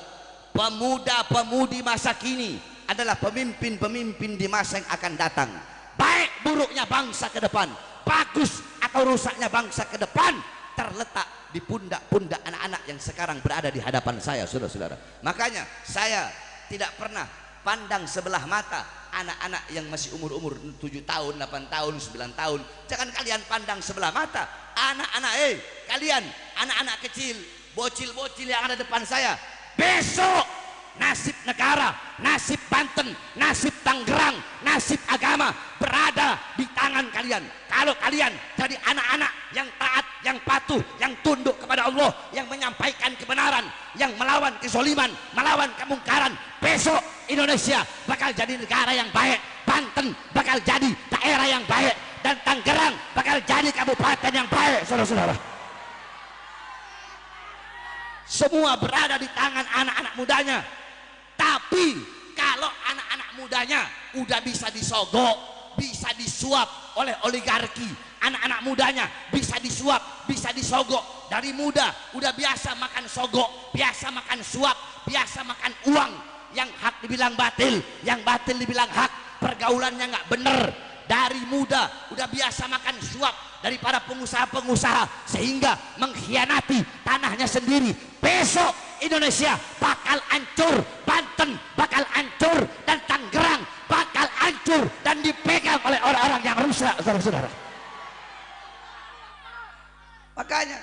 pemuda-pemudi masa kini adalah pemimpin-pemimpin di masa yang akan datang. Baik buruknya bangsa ke depan, bagus atau rusaknya bangsa ke depan, terletak di pundak-pundak anak-anak yang sekarang berada di hadapan saya, saudara-saudara. Makanya saya tidak pernah pandang sebelah mata anak-anak yang masih umur-umur 7 tahun, 8 tahun, 9 tahun. Jangan kalian pandang sebelah mata anak-anak, kalian anak-anak kecil, bocil-bocil yang ada depan saya. Besok nasib negara, nasib Banten, nasib Tangerang, nasib agama berada di tangan kalian. Kalau kalian jadi anak-anak yang taat, yang patuh, yang tunduk kepada Allah, yang menyampaikan kebenaran, yang melawan kezaliman, melawan kemungkaran, besok Indonesia bakal jadi negara yang baik, Banten bakal jadi daerah yang baik, dan Tangerang bakal jadi kabupaten yang baik, saudara-saudara. Semua berada di tangan anak-anak mudanya. Tapi kalau anak-anak mudanya udah bisa disogok, bisa disuap oleh oligarki, anak-anak mudanya bisa disuap, bisa disogok dari muda, udah biasa makan sogok, biasa makan suap, biasa makan uang, yang hak dibilang batil, yang batil dibilang hak, pergaulannya nggak bener. Dari muda udah biasa makan suap dari para pengusaha-pengusaha sehingga mengkhianati tanahnya sendiri. Besok Indonesia bakal hancur, Banten bakal hancur, dan Tangerang bakal hancur dan dipegang oleh orang-orang yang rusak, saudara-saudara. Makanya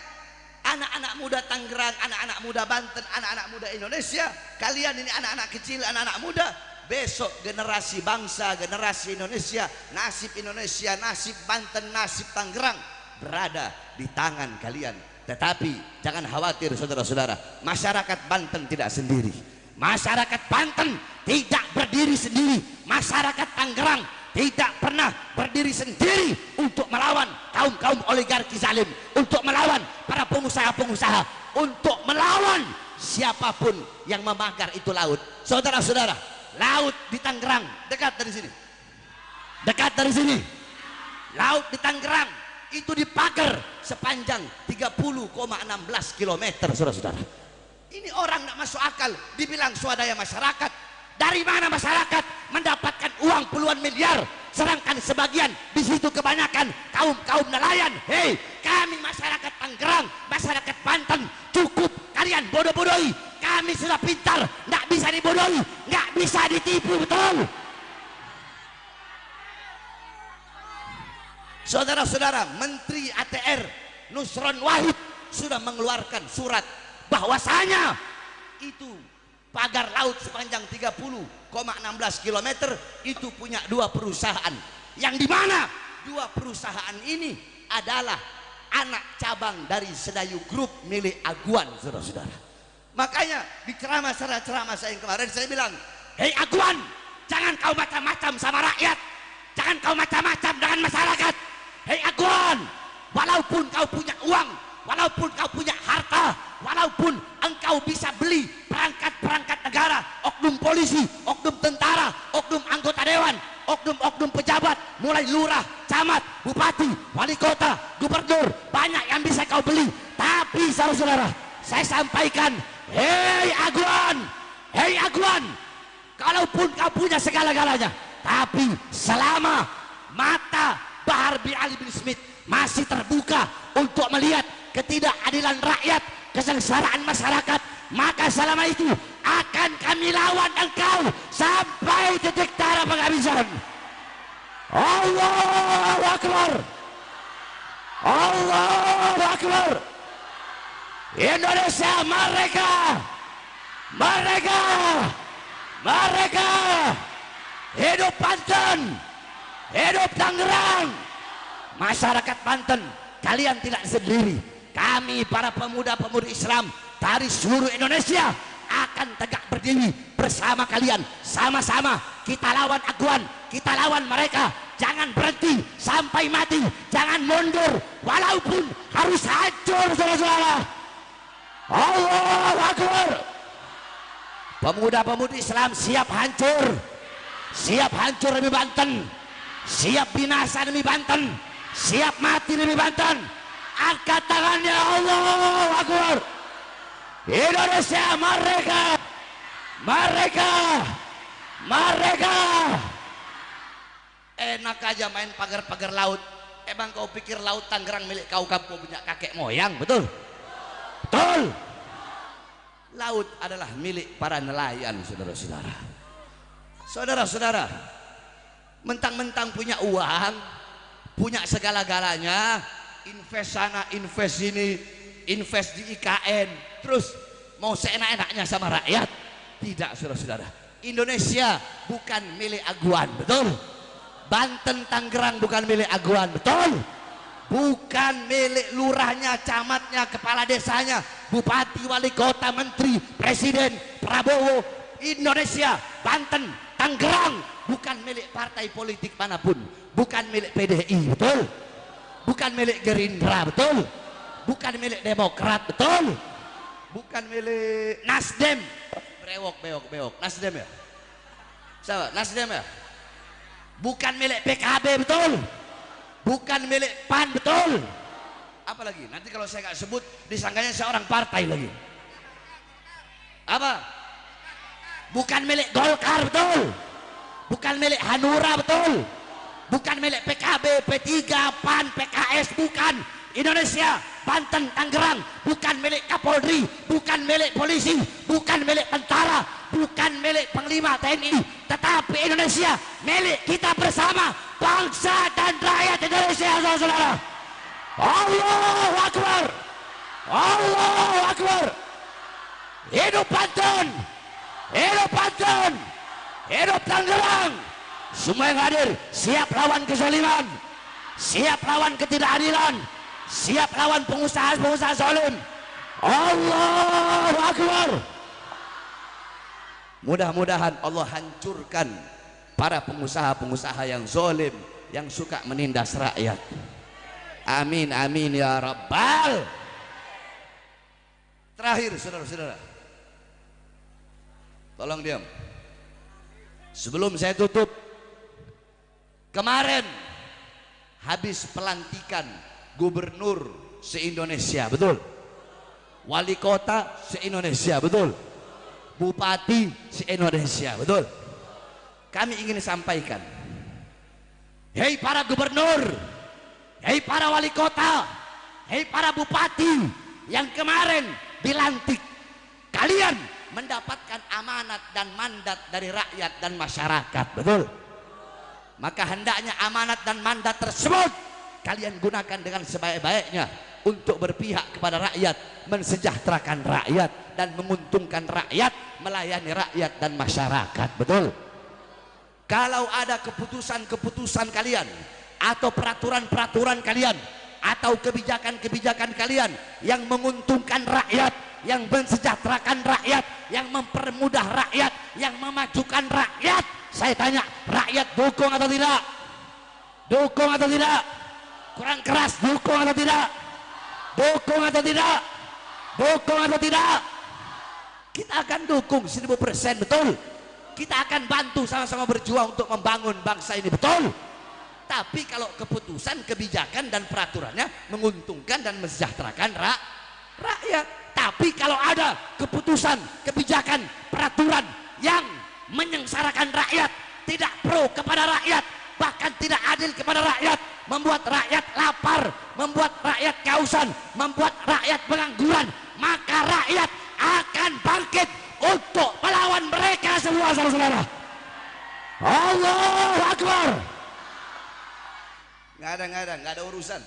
anak-anak muda Tangerang, anak-anak muda Banten, anak-anak muda Indonesia, kalian ini anak-anak kecil, anak-anak muda, besok generasi bangsa, generasi Indonesia, nasib Banten, nasib Tangerang berada di tangan kalian. Tetapi jangan khawatir, saudara-saudara, masyarakat Banten tidak sendiri, masyarakat Banten tidak berdiri sendiri, masyarakat Tangerang tidak pernah berdiri sendiri untuk melawan kaum-kaum oligarki zalim, untuk melawan para pengusaha-pengusaha, untuk melawan siapapun yang memagar itu laut. Saudara-saudara, laut di Tangerang dekat dari sini, dekat dari sini. Laut di Tangerang itu dipagar sepanjang 30,16 km, saudara-saudara. Ini orang tidak masuk akal, dibilang swadaya masyarakat. Dari mana masyarakat mendapatkan uang puluhan miliar, sedangkan sebagian di situ kebanyakan kaum nelayan. Hei, kami masyarakat Tangerang, masyarakat Banten, cukup kalian bodoh-bodohi. Kami sudah pintar, nggak bisa dibodohi, nggak bisa ditipu, betul. Saudara-saudara, Menteri ATR Nusron Wahid sudah mengeluarkan surat bahwasanya itu pagar laut sepanjang 30,16 km itu punya dua perusahaan, yang dimana dua perusahaan ini adalah anak cabang dari Sedayu Group milik Aguan, saudara-saudara. Makanya di ceramah saya yang kemarin saya bilang, hei Aguan, jangan kau macam-macam sama rakyat, jangan kau macam-macam dengan masyarakat. Hei Aguan, walaupun kau punya uang, walaupun kau punya harta, walaupun engkau bisa beli perangkat-perangkat negara, oknum polisi, oknum tentara, oknum anggota dewan, oknum-oknum pejabat, mulai lurah, camat, bupati, wali kota, gubernur, banyak yang bisa kau beli. Tapi saudara-saudara, saya sampaikan, hei Aguan, kalaupun kau punya segala-galanya, tapi selama mata Bahar bin Ali bin Smith masih terbuka untuk melihat ketidakadilan rakyat, kesengsaraan masyarakat, maka selama itu akan kami lawan engkau sampai titik darah penghabisan. Allahu Akbar, Allahu Akbar. Indonesia merdeka, merdeka. Hidup Banten, hidup Tangerang. Masyarakat Banten, kalian tidak sendiri. Kami para pemuda-pemudi Islam dari seluruh Indonesia akan tegak berdiri bersama kalian. Sama-sama kita lawan Aguan, kita lawan mereka. Jangan berhenti sampai mati, jangan mundur walaupun harus hancur, saudara-saudara. Allahu Akbar. Pemuda-pemudi Islam siap hancur demi Banten, siap binasa demi Banten, siap mati demi Banten. Angkat tangannya, Allahu Akbar. Indonesia merdeka, merdeka. Enak aja main pagar-pagar laut. Emang kau pikir laut Tangerang milik kau punya kakek moyang? Betul? Betul. Laut adalah milik para nelayan, saudara-saudara. Saudara-saudara, mentang-mentang punya uang, punya segala-galanya, invest sana, invest sini, invest di IKN, terus mau seenak-enaknya sama rakyat. Tidak, saudara-saudara. Indonesia bukan milik Aguan, betul? Banten, Tangerang bukan milik Aguan, betul? Bukan milik lurahnya, camatnya, kepala desanya, bupati, wali kota, menteri, presiden, Prabowo. Indonesia, Banten, Tangerang bukan milik partai politik manapun, bukan milik PDI, betul? Bukan milik Gerindra, betul? Bukan milik Demokrat, betul? Bukan milik Nasdem. Bewok. Nasdem ya? Siapa? Nasdem ya? Bukan milik PKB, betul? Bukan milik PAN, betul? Apalagi? Nanti kalau saya nggak sebut disangkanya seorang partai lagi. Apa? Bukan milik Golkar, betul? Bukan milik Hanura, betul? Bukan milik PKB, P3, PAN, PKS, bukan. Indonesia, Banten, Tangerang bukan milik Kapolri, bukan milik polisi, bukan milik tentara, bukan milik Panglima TNI, tetapi Indonesia milik kita bersama, bangsa dan rakyat Indonesia, saudara-saudara. Allahu Akbar, Allahu Akbar. Hidup Banten, hidup Banten, hidup Tangerang. Semua yang hadir siap lawan kezaliman, siap lawan ketidakadilan, siap lawan pengusaha-pengusaha zalim. Allahu Akbar. Mudah-mudahan Allah hancurkan para pengusaha-pengusaha yang zalim, yang suka menindas rakyat. Amin, amin ya Rabbal. Terakhir, saudara-saudara, tolong diam. Sebelum saya tutup, kemarin habis pelantikan gubernur se-Indonesia, betul? Wali kota se-Indonesia, betul? Bupati se-Indonesia, betul? Kami ingin sampaikan, hei para gubernur, hei para wali kota, hei para bupati yang kemarin dilantik, kalian mendapatkan amanat dan mandat dari rakyat dan masyarakat, betul? Maka hendaknya amanat dan mandat tersebut kalian gunakan dengan sebaik-baiknya untuk berpihak kepada rakyat, mensejahterakan rakyat dan menguntungkan rakyat, melayani rakyat dan masyarakat, betul? Kalau ada keputusan-keputusan kalian atau peraturan-peraturan kalian atau kebijakan-kebijakan kalian yang menguntungkan rakyat, yang mensejahterakan rakyat, yang mempermudah rakyat, yang memajukan rakyat, saya tanya, rakyat dukung atau tidak? Dukung atau tidak? Kurang keras, dukung atau tidak? Dukung atau tidak? Dukung atau tidak? Kita akan dukung 1000%, betul? Kita akan bantu sama-sama berjuang untuk membangun bangsa ini, betul? Tapi kalau keputusan, kebijakan dan peraturannya menguntungkan dan mensejahterakan rakyat. Tapi kalau ada keputusan, kebijakan, peraturan yang menyengsarakan rakyat, tidak pro kepada rakyat, bahkan tidak adil kepada rakyat, membuat rakyat lapar, membuat rakyat kehausan, membuat rakyat pengangguran, maka rakyat akan bangkit untuk melawan mereka semua, saudara-saudara. Allahu Akbar. Nggak ada urusan.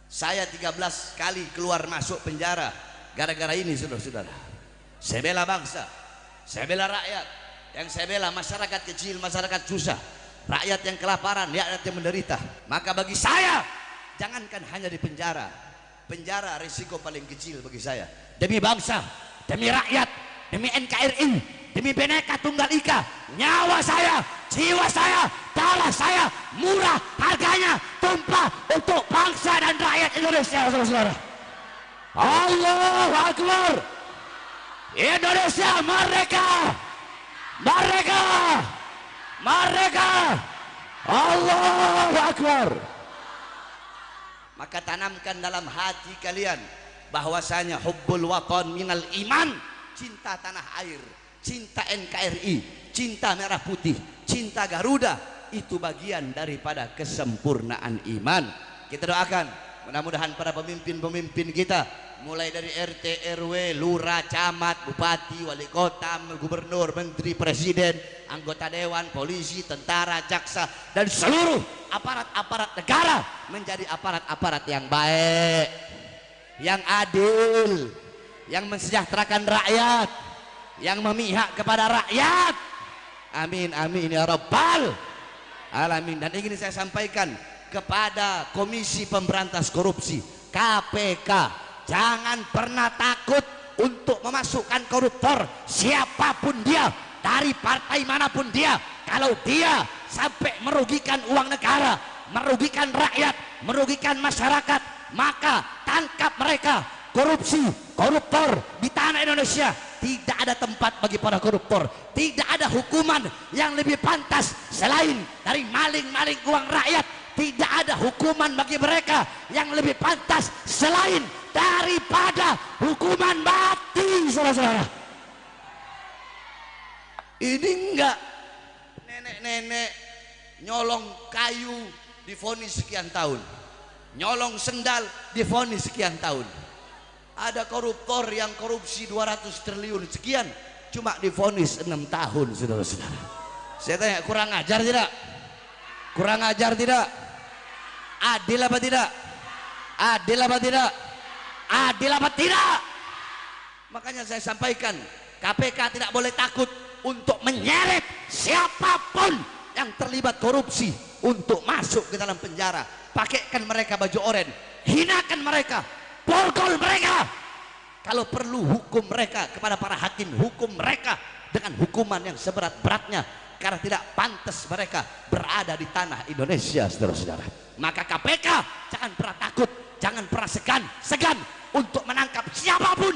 Saya 13 kali keluar masuk penjara gara-gara ini, saudara-saudara. Saya bela bangsa, saya bela rakyat. Yang saya bela masyarakat kecil, masyarakat susah, rakyat yang kelaparan, rakyat yang menderita. Maka bagi saya, jangankan hanya di penjara. Penjara risiko paling kecil bagi saya. Demi bangsa, demi rakyat, demi NKRI, demi Bhinneka Tunggal Ika, nyawa saya, jiwa saya, darah saya murah harganya, tumpah untuk bangsa dan rakyat Indonesia, saudara-saudara. Allahu Akbar. Indonesia merdeka, merdeka, merdeka. Allahu Akbar. Maka tanamkan dalam hati kalian bahwasanya hubbul watan minal iman, cinta tanah air, cinta NKRI, cinta merah putih, cinta Garuda, itu bagian daripada kesempurnaan iman. Kita doakan mudah-mudahan para pemimpin-pemimpin kita, mulai dari RT, RW, lurah, camat, bupati, wali kota, gubernur, menteri, presiden, anggota dewan, polisi, tentara, jaksa, dan seluruh aparat-aparat negara menjadi aparat-aparat yang baik, yang adil, yang mensejahterakan rakyat, yang memihak kepada rakyat. Amin amin ya rabbal alamin. Dan ingin saya sampaikan kepada Komisi Pemberantas Korupsi KPK, jangan pernah takut untuk memasukkan koruptor siapapun dia, dari partai manapun dia. Kalau dia sampai merugikan uang negara, merugikan rakyat, merugikan masyarakat, maka tangkap mereka. Korupsi, koruptor di tanah Indonesia tidak ada tempat bagi para koruptor. Tidak ada hukuman yang lebih pantas selain dari maling-maling uang rakyat. Tidak ada hukuman bagi mereka yang lebih pantas selain daripada hukuman mati, saudara-saudara. Ini enggak nenek-nenek nyolong kayu divonis sekian tahun, nyolong sendal divonis sekian tahun. Ada koruptor yang korupsi 200 triliun sekian cuma divonis 6 tahun, saudara-saudara. Saya tanya, kurang ajar tidak? Kurang ajar tidak? Adil apa tidak? Adil apa tidak? Adil apa tidak? Makanya saya sampaikan, KPK tidak boleh takut untuk menyeret siapapun yang terlibat korupsi untuk masuk ke dalam penjara. Pakaikan mereka baju oranye, hinakan mereka, borgol mereka. Kalau perlu hukum mereka kepada para hakim, hukum mereka dengan hukuman yang seberat-beratnya, karena tidak pantas mereka berada di tanah Indonesia, saudara-saudara. Maka KPK jangan pernah takut, jangan pernah segan untuk menangkap siapapun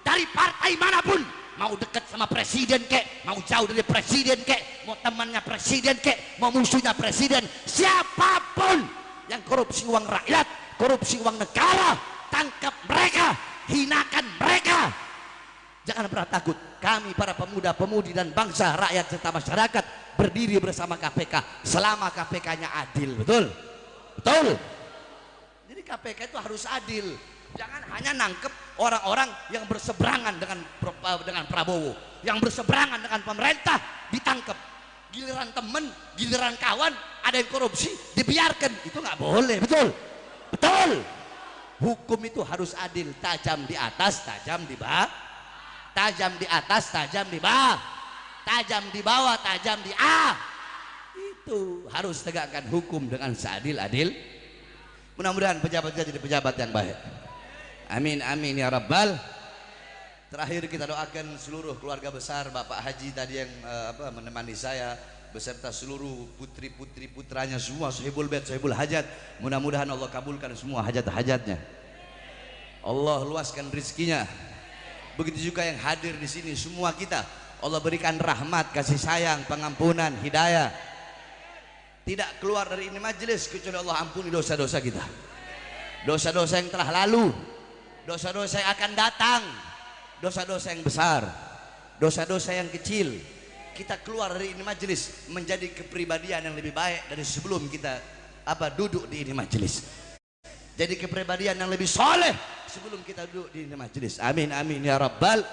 dari partai manapun. Mau dekat sama presiden kek, mau jauh dari presiden kek, mau temannya presiden kek, mau musuhnya presiden, siapapun yang korupsi uang rakyat, korupsi uang negara, tangkap mereka, hinakan mereka. Jangan pernah takut. Kami para pemuda-pemudi dan bangsa, rakyat serta masyarakat berdiri bersama KPK selama KPK-nya adil. Betul? Betul. Jadi KPK itu harus adil. Jangan hanya nangkep orang-orang yang berseberangan dengan Prabowo, yang berseberangan dengan pemerintah ditangkap. Giliran temen, giliran kawan ada yang korupsi dibiarkan, itu nggak boleh. Betul? Betul. Hukum itu harus adil, tajam di atas, tajam di bawah, tajam di atas, tajam di bawah, tajam di bawah, tajam di itu harus tegakkan hukum dengan seadil-adil. Mudah-mudahan pejabat jadi pejabat yang baik. Amin amin ya rabbal. Terakhir kita doakan seluruh keluarga besar Bapak Haji tadi yang menemani saya beserta seluruh putri-putri putranya semua, sahibul bait, sahibul hajat. Mudah-mudahan Allah kabulkan semua hajat-hajatnya. Allah luaskan rezekinya. Begitu juga yang hadir di sini, semua kita Allah berikan rahmat, kasih sayang, pengampunan, hidayah. Tidak keluar dari ini majelis kecuali Allah ampuni dosa-dosa kita, dosa-dosa yang telah lalu, dosa-dosa yang akan datang, dosa-dosa yang besar, dosa-dosa yang kecil. Kita keluar dari ini majelis menjadi kepribadian yang lebih baik dari sebelum kita duduk di ini majelis. Jadi kepribadian yang lebih soleh sebelum kita duduk di ini majelis. Amin amin ya rabbal.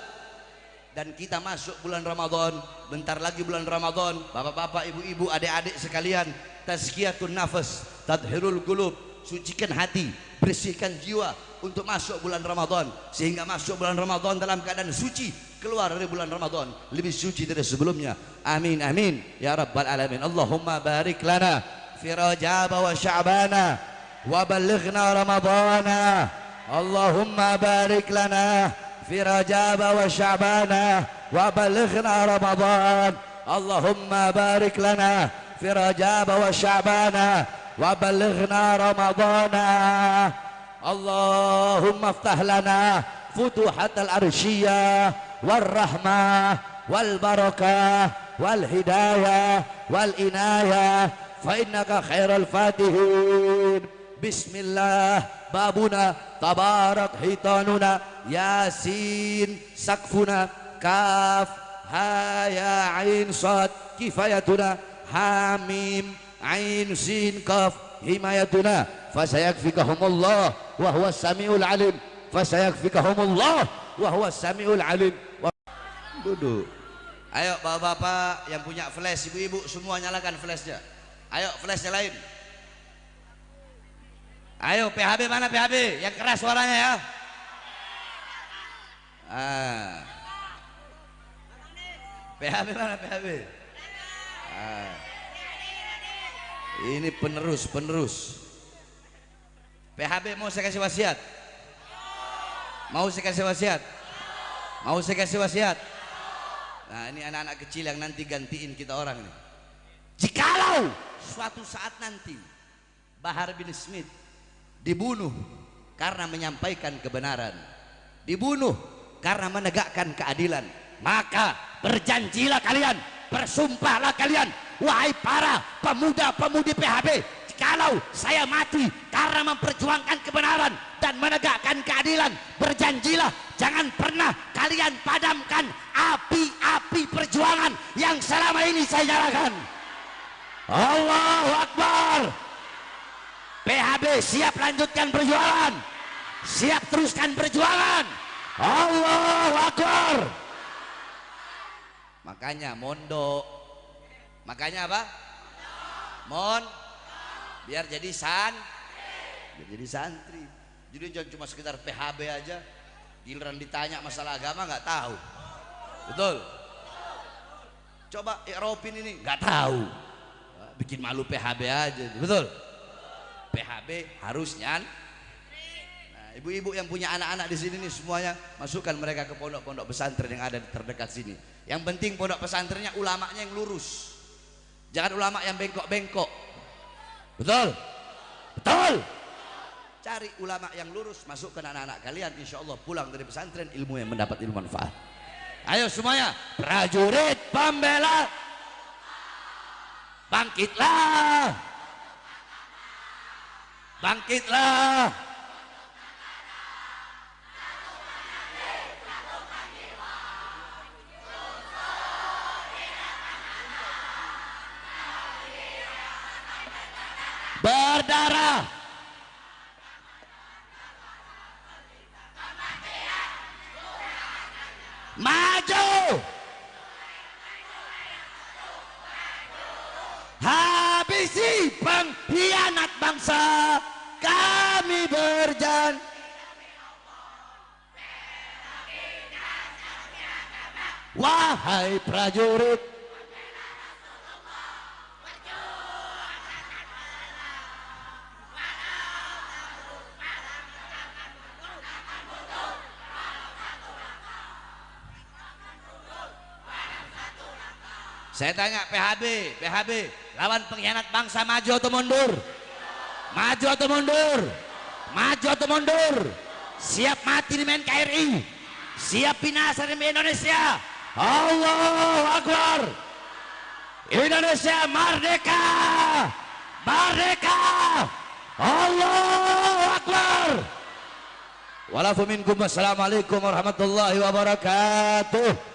Dan kita masuk bulan Ramadan, bentar lagi bulan Ramadan. Bapak-bapak, ibu-ibu, adik-adik sekalian, tazkiyatun nafas, tadhirul qulub, sucikan hati, bersihkan jiwa untuk masuk bulan Ramadan, sehingga masuk bulan Ramadan dalam keadaan suci, keluar dari bulan Ramadan lebih suci dari sebelumnya. Amin amin ya rabbal alamin. Allahumma barik lana fi Rajab wa Sya'bana wa balighna Ramadana. Allahumma barik lana في رجب وشعبان وبلغنا رمضان. اللهم بارك لنا في رجب وشعبان وبلغنا رمضان. اللهم افتح لنا فتوحات العرشية والرحمة والبركة والهداية والعناية فإنك خير الفاتحين. بسم الله بابنا تبارك حيطاننا ياسين سقفنا كاف ها يا عين صاد كفايتنا حاميم عين سين كاف حمايتنا فسيكفيكهم الله وهو السميع العليم. فسيكفيكهم الله وهو السميع العليم. Duduk. Ayo bapak-bapak yang punya flash, ibu-ibu semua nyalakan flashnya. Ayo flashnya lain. Ayo PHB mana PHB? Yang keras suaranya ya. PHB mana PHB? Ah. Ini penerus. PHB mau saya kasih wasiat? Mau saya kasih wasiat? Mau saya kasih wasiat? Nah ini anak-anak kecil yang nanti gantiin kita orang ini. Jikalau suatu saat nanti Bahar bin Smith dibunuh karena menyampaikan kebenaran, dibunuh karena menegakkan keadilan, maka berjanjilah kalian, bersumpahlah kalian, wahai para pemuda-pemudi PHB, kalau saya mati karena memperjuangkan kebenaran dan menegakkan keadilan, berjanjilah jangan pernah kalian padamkan api-api perjuangan yang selama ini saya nyalakan. Allahu Akbar. PHB siap lanjutkan perjuangan, siap teruskan perjuangan. Allahu Akbar. Makanya mondok, makanya apa? Biar jadi santri. Jadi jangan cuma sekedar PHB aja, giliran ditanya masalah agama nggak tahu. Betul? Coba Eropin ini nggak tahu, bikin malu PHB aja. Betul? PHB harusnya. Nah, ibu-ibu yang punya anak-anak di sini nih semuanya masukkan mereka ke pondok-pondok pesantren yang ada di terdekat sini. Yang penting pondok pesantrennya ulamanya yang lurus, jangan ulama yang bengkok-bengkok. Betul? Betul? Cari ulama yang lurus, masukkan anak-anak kalian, insya Allah pulang dari pesantren ilmu yang mendapat ilmu manfaat. Ayo semuanya, prajurit pembela, bangkitlah, bangkitlah. Berdarah, maju, habisi pengkhianat bangsa. Kami berjanji, wahai prajurit, saya tanya PHB lawan pengkhianat bangsa, maju atau mundur? Maju atau mundur? Maju atau mundur? Siap mati di NKRI, siap binasa di Indonesia. Allahu Akbar. Indonesia merdeka, merdeka. Allahu Akbar. Walafu minkum. Wassalamualaikum warahmatullahi wabarakatuh.